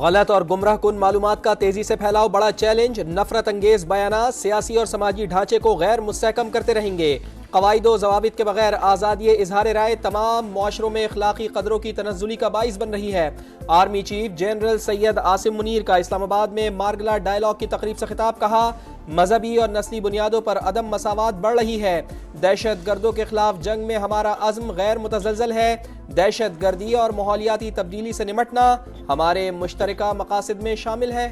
गलत और गुमराह कुन मालूमात का तेजी से फैलाव बड़ा चैलेंज। नफरत अंगेज बयानात सियासी और समाजी ढांचे को गैर मुस्तहकम करते रहेंगे। कवायदो जवाबित के बगैर आज़ादी इजहार राय तमाम मुआशरों में अखलाकी कदरों की तनज़्ज़ुली का बाइस बन रही है। Army chief general Syed Asim Munir का इस्लामाबाद में मार्गला डायलॉग की तकरीब से खिताब। कहा, मजहबी और नस्ली बुनियादों पर अदम मसावात बढ़ रही है। दहशत गर्दों के खिलाफ जंग में हमारा अज़्म गैर मुतज़लज़ल है। दहशत गर्दी और माहौलियाती तब्दीली से निमटना हमारे मुश्तरका मकासद में शामिल है।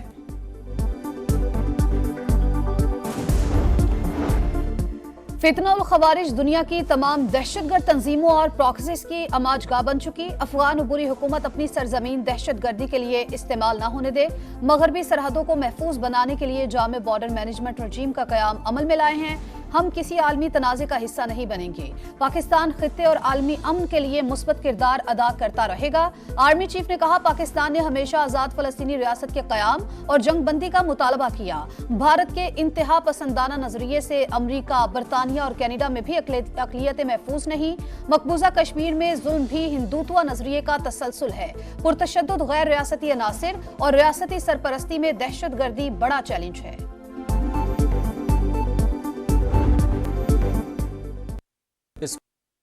फितना और खवारिज दुनिया की तमाम दहशतगर्द तंजीमों और प्रॉक्सीज की अमाजगाह बन चुकी। अफगान उबूरी हुकूमत अपनी सरजमीन दहशतगर्दी के लिए इस्तेमाल न होने दे। मगरबी सरहदों को महफूज बनाने के लिए जामे बॉर्डर मैनेजमेंट रजीम का कयाम अमल में लाए हैं। हम किसी आलमी तनाज़े का हिस्सा नहीं बनेंगे। पाकिस्तान खित्ते और आलमी अमन के लिए मुस्बत किरदार अदा करता रहेगा। आर्मी चीफ ने कहा, पाकिस्तान ने हमेशा आजाद फलस्तीनी रियासत के कयाम और जंगबंदी का मुतालबा किया। भारत के इंतहा पसंदाना नजरिए से अमरीका, बरतानिया और कनाडा में भी अकलियतें महफूज नहीं। मकबूजा कश्मीर में जुल्म भी हिंदुत्व नजरिए का तसलसल है। पुरतशद्दुद गैर रियासती अनासिर और रियासती सरपरस्ती में दहशतगर्दी बड़ा चैलेंज है।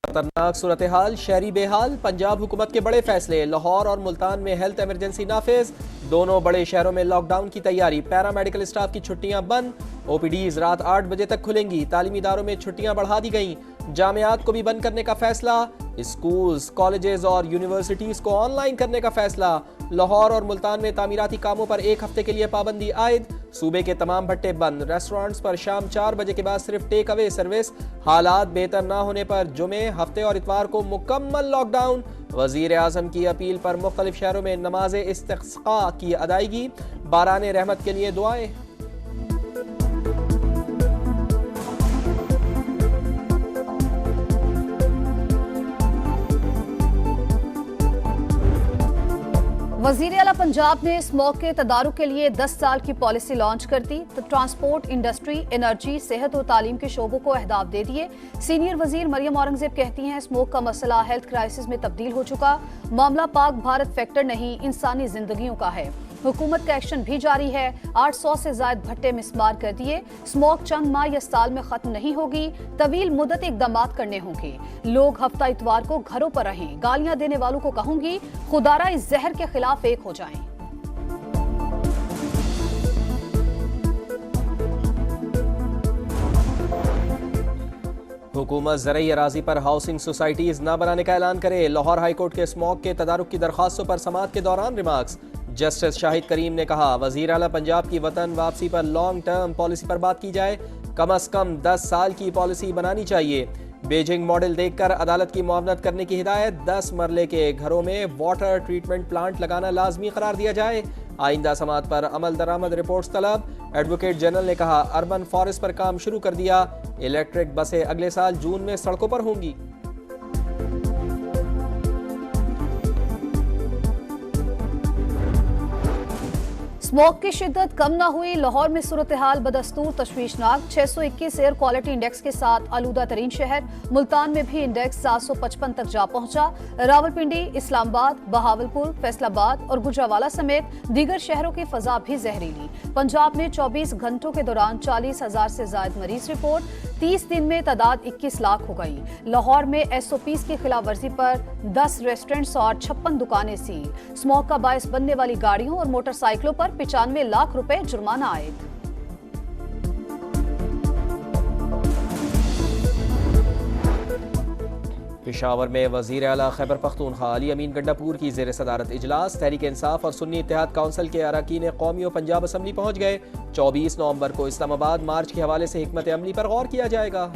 खतरनाक सूरत हाल, शहरी बेहाल। पंजाब हुकूमत के बड़े फैसले। लाहौर और मुल्तान में हेल्थ इमरजेंसी नाफिज। दोनों बड़े शहरों में लॉकडाउन की तैयारी। पैरामेडिकल स्टाफ की छुट्टियां बंद। ओपीडीज रात 8 बजे तक खुलेंगी। तालीमी इदारों में छुट्टियां बढ़ा दी गई। जामियात को भी बंद करने का फैसला। स्कूल्स, कॉलेजेस और यूनिवर्सिटीज को ऑनलाइन करने का फैसला। लाहौर और मुल्तान में तामीराती कामों पर 1 हफ्ते के लिए पाबंदी आयद। सूबे के तमाम भट्टे बंद। रेस्टोरेंट्स पर शाम 4 बजे के बाद सिर्फ टेक अवे सर्विस। हालात बेहतर न होने पर जुमे, हफ्ते और इतवार को मुकम्मल लॉकडाउन। वजीर आजम की अपील पर मुख्तलिफ शहरों में नमाज इस्तिस्का की अदायगी। बाराने रहमत के लिए दुआएं। वजीर आला पंजाब ने स्मोक के तदारुक के लिए 10 साल की पॉलिसी लॉन्च कर दी। तो ट्रांसपोर्ट, इंडस्ट्री, एनर्जी, सेहत और तालीम के शोबों को अहदाफ दे दिए। सीनियर वजीर मरियम औरंगजेब कहती हैं, स्मोक का मसला हेल्थ क्राइसिस में तब्दील हो चुका। मामला पाक भारत फैक्टर नहीं, इंसानी जिंदगियों का है। हुकूमत का एक्शन भी जारी है। 800 से ज्यादा भट्टे मिसमार कर दिए। स्मोक चंद माह या साल में खत्म नहीं होगी। तवील मुद्दत इकदाम करने होंगे। लोग हफ्ता इतवार को घरों पर रहें। गालियां देने वालों को कहूंगी, खुदारा इस जहर के खिलाफ एक हो जाएं। हुकूमत ज़रई अराजी पर हाउसिंग सोसाइटीज न बनाने का ऐलान करे। लाहौर हाईकोर्ट के स्मोक के तदारुक की दरखास्तों पर समाअत के दौरान रिमार्क्स। जस्टिस शाहिद करीम ने कहा, वजीर आला पंजाब की वतन वापसी पर लॉन्ग टर्म पॉलिसी पर बात की जाए। कम अज कम 10 साल की पॉलिसी बनानी चाहिए। बेजिंग मॉडल देखकर अदालत की मुआवनत करने की हिदायत। 10 मरले के घरों में वाटर ट्रीटमेंट प्लांट लगाना लाजमी करार दिया जाए। आइंदा समात पर अमल दरामद रिपोर्ट्स तलब। एडवोकेट जनरल ने कहा, अर्बन फॉरेस्ट पर काम शुरू कर दिया। इलेक्ट्रिक बसें अगले साल जून में सड़कों पर होंगी। स्मोक की शिद्दत कम न हुई। लाहौर में सूरत हाल बदस्तूर तशवीशनाक। 621 एयर क्वालिटी इंडेक्स के साथ आलूदा तरीन शहर। मुल्तान में भी इंडेक्स 755 तक जा पहुंचा। रावलपिंडी, इस्लामाबाद, बहावलपुर, फैसलाबाद और गुजरावाला समेत दीगर शहरों की फजा भी जहरीली। पंजाब में 24 घंटों के दौरान 40,000 से ज्यादा मरीज रिपोर्ट। 30 दिन में तादाद 21 लाख हो गई। लाहौर में SOPs की खिलाफ वर्जी पर 10 रेस्टोरेंट्स और 56 दुकानें सील। स्मोक का बायस बनने वाली गाड़ियों और मोटरसाइकिलों पर 95 लाख रुपए जुर्माना आयद। पेशावर में वजीर आला खैबर पख्तूनख्वा अली अमीन गंडापुर की ज़ेर सदारत इजलास। तहरीक इंसाफ और सुन्नी इत्तेहाद काउंसिल के अरकान कौमी और पंजाब असम्बली पहुँच गए। 24 नवंबर को इस्लामाबाद मार्च के हवाले से हिकमत अमली पर गौर किया जाएगा।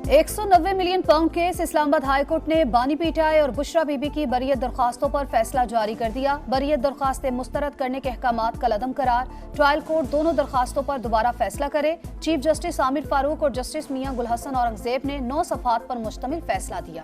190 million pound case. Islamabad high court ने बानी पीटीआई और बुशरा बीबी की बरियत दरखास्तों पर फैसला जारी कर दिया। बरियत दरखास्तें मुस्तरद करने के अहकामात कल अदम करार। ट्रायल कोर्ट दोनों दरखास्तों पर दोबारा फैसला करे। चीफ जस्टिस आमिर फारूक और जस्टिस मियां गुलहसन औरंगजेब ने 9 सफ़हात पर मुश्तमिल फैसला दिया।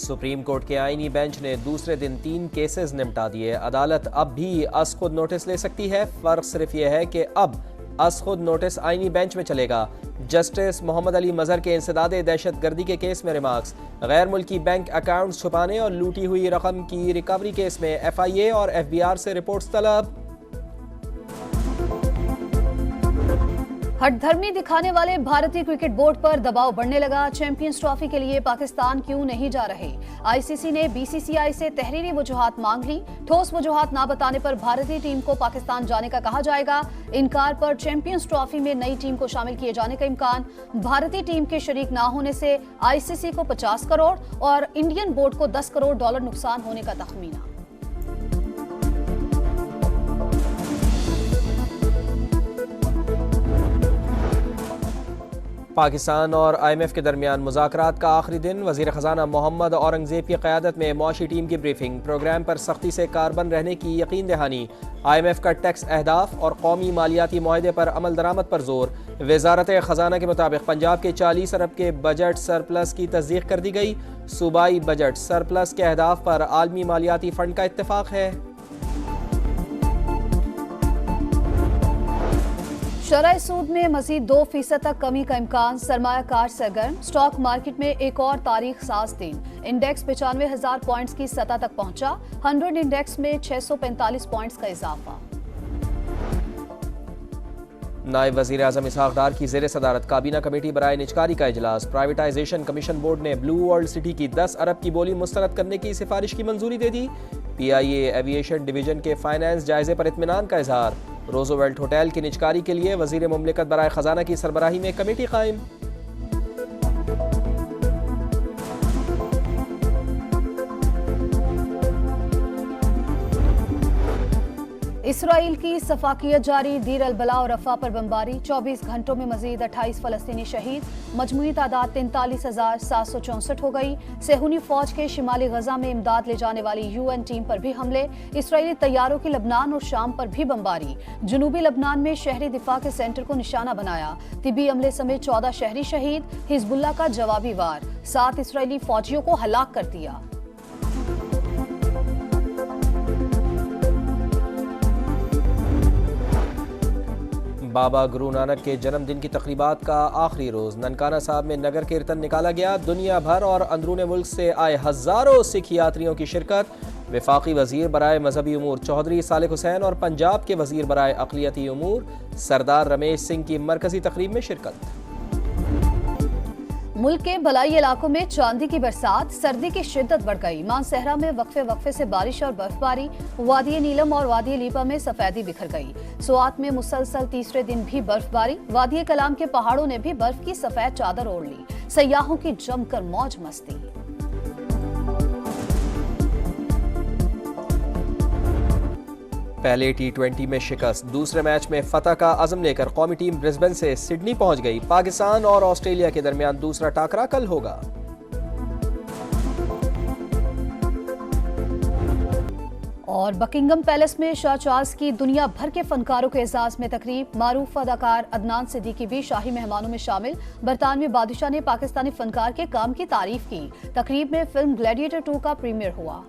सुप्रीम कोर्ट के आईनी बेंच ने दूसरे दिन 3 केसेस निपटा दिए। अदालत अब भी अस खुद नोटिस ले सकती है। फर्क सिर्फ यह है कि अब अस खुद नोटिस आईनी बेंच में चलेगा। जस्टिस मोहम्मद अली मजहर के इंसदादे दहशत गर्दी के केस में रिमार्क्स। गैर मुल्की बैंक अकाउंट्स छुपाने और लूटी हुई रकम की रिकवरी केस में FIA और FBR से रिपोर्ट्स तलब। हठधर्मी दिखाने वाले भारतीय क्रिकेट बोर्ड पर दबाव बढ़ने लगा। चैंपियंस ट्रॉफी के लिए पाकिस्तान क्यों नहीं जा रहे? ICC ने BCCI से तहरीरी वजूहात मांग ली। ठोस वजूहात ना बताने पर भारतीय टीम को पाकिस्तान जाने का कहा जाएगा। इनकार पर चैंपियंस ट्रॉफी में नई टीम को शामिल किए जाने का इम्कान। भारतीय टीम के शरीक ना होने से ICC को 50 करोड़ और इंडियन बोर्ड को $10 करोड़ नुकसान होने का तखमीना। पाकिस्तान और IMF के दरमियान मुज़ाकरात का आखिरी दिन। वज़ीर ख़ज़ाना मोहम्मद औरंगज़ेब की क़यादत में मौशी टीम की ब्रीफिंग। प्रोग्राम पर सख्ती से कारबंद रहने की यकीन दहानी। IMF का टैक्स अहदाफ और कौमी मालियाती मुआहदे पर अमल दरामद पर जोर। वज़ारत ख़ज़ाना के मुताबिक पंजाब के 40 अरब के बजट सरप्लस की तस्दीक कर दी गई। सूबाई बजट सरप्लस के अहदाफ पर आलमी मालियाती फ़ंड का इत्तेफाक है। शरह सूद में मजीद 2% तक कमी का इम्कान। सरमायाकार सरगर्म। स्टॉक मार्केट में एक और तारीख साज दिन। इंडेक्स 95,000 पॉइंट्स की सतह तक पहुंचा। 100 इंडेक्स में 645 पॉइंट्स का इजाफा। नायब वज़ीर आज़म इसहाक डार की ज़ेर सदारत काबीना कमेटी बराए निजकारी का इजलास। प्राइवेटाइजेशन कमीशन बोर्ड ने ब्लू वर्ल्ड सिटी की 10 अरब की बोली मुस्तरद करने की सिफारिश की मंजूरी दे दी। PIA एविएशन डिवीजन के फाइनेंस जायजे पर इत्मीनान का इजहार। रोजोवेल्ट होटल की निजकारी के लिए वज़ीर मुमलिकत बराए ख़जाना की सरबराही में कमेटी कायम। इसराइल की सफाकियत जारी। दीर अल बला और रफा पर बमबारी। 24 घंटों में मजीद 28 फलस्तीनी शहीद। मजमूई तादाद 43,764 हो गई। सेहूनी फौज के शिमाली गजा में इमदाद ले जाने वाली UN टीम पर भी हमले। इसराइली तैयारों की लबनान और शाम पर भी बमबारी। जनूबी लबनान में शहरी दिफा के सेंटर को निशाना बनाया। तिबी अमले समेत 14 शहरी शहीद। हिजबुल्लाह का जवाबी वार। 7 इसराइली फौजियों को हलाक कर दिया। बाबा गुरु नानक के जन्मदिन की तकरीबात का आखिरी रोज़। ननकाना साहब में नगर कीर्तन निकाला गया। दुनिया भर और अंदरून मुल्क से आए हज़ारों सिख यात्रियों की शिरकत। वफाकी वज़ीर बराए मजहबी उमूर चौधरी सालिक हुसैन और पंजाब के वज़ीर बराए अक़लियती उमूर सरदार रमेश सिंह की मरकजी तकरीब में शिरकत। मुल्क के बलाई इलाकों में चांदी की बरसात। सर्दी की शिद्दत बढ़ गई। मानसहरा में वक्फे से बारिश और बर्फबारी। वादी नीलम और वादी लीपा में सफेदी बिखर गई। सुआत में मुसलसल तीसरे दिन भी बर्फबारी। वादी कलाम के पहाड़ों ने भी बर्फ की सफेद चादर ओढ़ ली। सयाहों की जमकर मौज मस्ती। पहले T20 में शिकस्त। दूसरे मैच में फतह का अज़म लेकर कौमी टीम ब्रिस्बेन से सिडनी पहुंच गई। पाकिस्तान और ऑस्ट्रेलिया के दरमियान दूसरा टाकरा कल होगा। और बकिंगम पैलेस में शाह चार्ल्स की दुनिया भर के फनकारों के एजाज में तकरीब। मारूफ अदाकार अदनान सिद्दीकी भी शाही मेहमानों में शामिल। बरतानवी बादशाह ने पाकिस्तानी फनकार के काम की तारीफ की। तकरीब में फिल्म ग्लैडिएटर 2 का प्रीमियर हुआ।